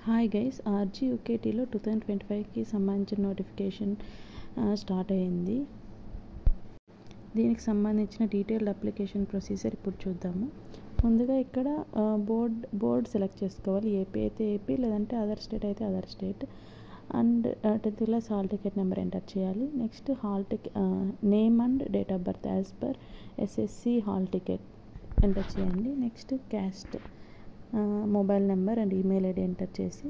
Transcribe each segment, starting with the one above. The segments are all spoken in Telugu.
హాయ్ గైస్, RGUKTలో 2025కి సంబంధించిన నోటిఫికేషన్ స్టార్ట్ అయ్యింది. దీనికి సంబంధించిన డీటెయిల్డ్ అప్లికేషన్ ప్రొసీజర్ ఇప్పుడు చూద్దాము. ముందుగా ఇక్కడ బోర్డ్ సెలెక్ట్ చేసుకోవాలి. ఏపీ అయితే ఏపీ, లేదంటే అదర్ స్టేట్ అయితే other state. And 10th class hall ticket number enter చేయాలి. Next name and date of birth as per SSC hall ticket enter చేయండి. Next caste, mobile number and email ID enter చేసి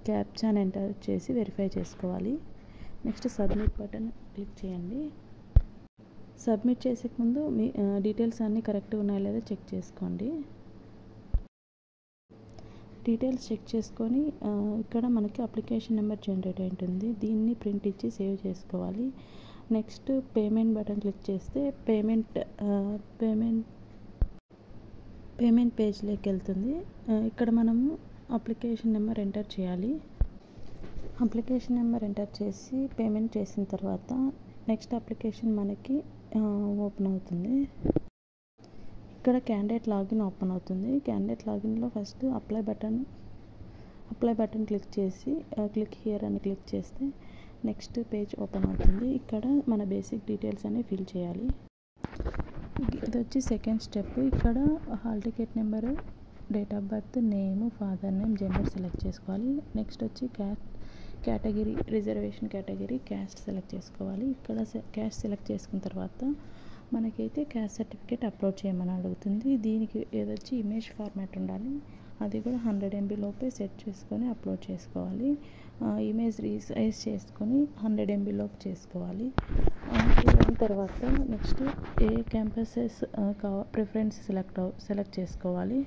క్యాప్చాన్ ఎంటర్ చేసి వెరిఫై చేసుకోవాలి. నెక్స్ట్ సబ్మిట్ బటన్ క్లిక్ చేయండి. సబ్మిట్ చేసే ముందు మీ డీటెయిల్స్ అన్నీ కరెక్ట్గా ఉన్నాయో లేదో చెక్ చేసుకోండి. డీటెయిల్స్ చెక్ చేసుకొని ఇక్కడ మనకి అప్లికేషన్ నెంబర్ జనరేట్ అయి ఉంటుంది. దీన్ని ప్రింట్ ఇచ్చి సేవ్ చేసుకోవాలి. నెక్స్ట్ పేమెంట్ బటన్ క్లిక్ చేస్తే పేమెంట్ పేజ్లోకి వెళ్తుంది. ఇక్కడ మనము అప్లికేషన్ నెంబర్ ఎంటర్ చేయాలి. అప్లికేషన్ నెంబర్ ఎంటర్ చేసి పేమెంట్ చేసిన తర్వాత నెక్స్ట్ అప్లికేషన్ మనకి ఓపెన్ అవుతుంది. ఇక్కడ క్యాండిడేట్ లాగిన్ ఓపెన్ అవుతుంది. క్యాండిడేట్ లాగిన్లో ఫస్ట్ అప్లై బటన్ క్లిక్ చేసి క్లిక్ హియర్ అని క్లిక్ చేస్తే నెక్స్ట్ పేజ్ ఓపెన్ అవుతుంది. ఇక్కడ మన బేసిక్ డీటెయిల్స్ అన్ని ఫిల్ చేయాలి. ఇది వచ్చి సెకండ్ స్టెప్. ఇక్కడ hall ticket number, date of birth, name, father name, gender select చేసుకోవాలి. నెక్స్ట్ వచ్చి category, reservation category, caste select చేసుకోవాలి. ఇక్కడ క్యాస్ట్ సెలెక్ట్ చేసుకున్న తర్వాత మనకైతే క్యాస్ట్ సర్టిఫికేట్ అప్లోడ్ చేయమని అడుగుతుంది. దీనికి ఏదొచ్చి ఇమేజ్ ఫార్మాట్ ఉండాలి. అది కూడా 100 MB లోపే సెట్ చేసుకొని అప్లోడ్ చేసుకోవాలి. ఇమేజ్ రీసైజ్ చేసుకొని 100 MB లోపు చేసుకోవాలి. అయిన తర్వాత నెక్స్ట్ ఏ క్యాంపసెస్ ప్రిఫరెన్స్ సెలెక్ట్ చేసుకోవాలి.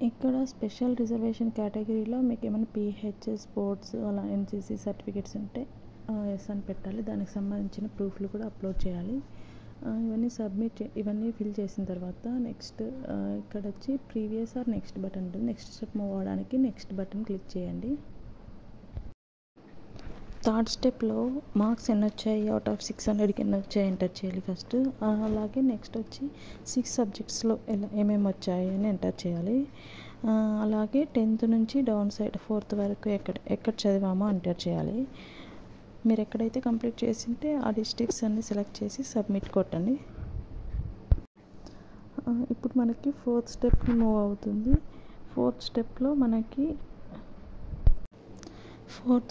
ఇక్కడ స్పెషల్ రిజర్వేషన్ కేటగిరీలో మీకు ఏమైనా PH, స్పోర్ట్స్, అలా NCC సర్టిఫికేట్స్ ఉంటే ఎస్ అని పెట్టాలి. దానికి సంబంధించిన ప్రూఫ్లు కూడా అప్లోడ్ చేయాలి. ఇవన్నీ ఫిల్ చేసిన తర్వాత నెక్స్ట్ ఇక్కడ వచ్చి ప్రీవియస్ ఆర్ నెక్స్ట్ బటన్ ఉంటుంది. నెక్స్ట్ స్టెప్ మూవ్ అవ్వడానికి నెక్స్ట్ బటన్ క్లిక్ చేయండి. థర్డ్ స్టెప్లో మార్క్స్ ఎన్ని వచ్చాయి, అవుట్ ఆఫ్ 600కి ఎన్ని వచ్చాయి ఎంటర్ చేయాలి ఫస్ట్. అలాగే నెక్స్ట్ వచ్చి 6 సబ్జెక్ట్స్లో ఏమేమి వచ్చాయి అని ఎంటర్ చేయాలి. అలాగే 10th నుంచి డౌన్ సైడ్ 4th వరకు ఎక్కడ చదివామో ఎంటర్ చేయాలి. మీరు ఎక్కడైతే కంప్లీట్ చేసింటే ఆ డిస్ట్రిక్ట్స్ అన్నీ సెలెక్ట్ చేసి సబ్మిట్ కొట్టండి. ఇప్పుడు మనకి 4th స్టెప్కి మూవ్ అవుతుంది. 4th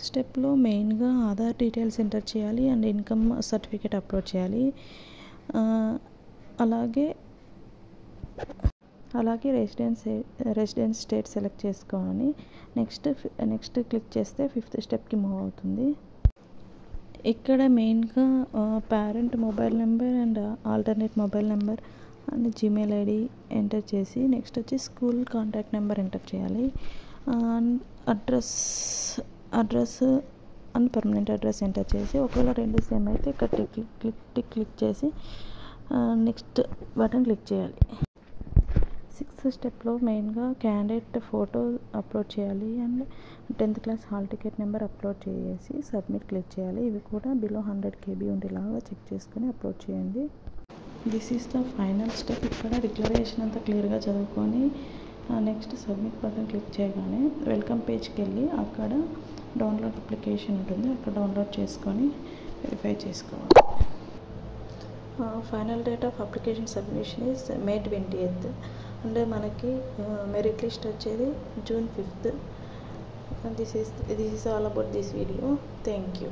స్టెప్లో మెయిన్గా ఆధార్ డీటెయిల్స్ ఎంటర్ చేయాలి అండ్ ఇన్కమ్ సర్టిఫికేట్ అప్లోడ్ చేయాలి. అలాగే రెసిడెన్స్ స్టేట్ సెలెక్ట్ చేసుకోవాలి. నెక్స్ట్ క్లిక్ చేస్తే 5th స్టెప్కి మూవ్ అవుతుంది. ఇక్కడ మెయిన్గా parent mobile number and alternate mobile number and Gmail ID enter చేసి నెక్స్ట్ వచ్చి స్కూల్ కాంటాక్ట్ నెంబర్ ఎంటర్ చేయాలి. Address and permanent address enter చేసి ఒకవేళ రెండు సేమ్ అయితే ఇక్కడ క్లిక్ చేసి నెక్స్ట్ బటన్ క్లిక్ చేయాలి. 6th స్టెప్లో మెయిన్గా క్యాండిడేట్ ఫోటో అప్లోడ్ చేయాలి and 10th class hall ticket number upload చేసి సబ్మిట్ క్లిక్ చేయాలి. ఇవి కూడా బిలో 100 KB ఉండేలాగా చెక్ చేసుకొని అప్లోడ్ చేయండి. This is the final step. ఇక్కడ డిక్లరేషన్ అంతా క్లియర్గా చదువుకొని నెక్స్ట్ సబ్మిట్ బటన్ క్లిక్ చేయగానే వెల్కమ్ పేజ్కి వెళ్ళి అక్కడ డౌన్లోడ్ అప్లికేషన్ ఉంటుంది. అక్కడ డౌన్లోడ్ చేసుకొని వెరిఫై చేసుకోవాలి. Final date of application submission is May 20th. And మనకి మెరిట్ లిస్ట్ వచ్చేది June 5th. This is all about this video. Thank you.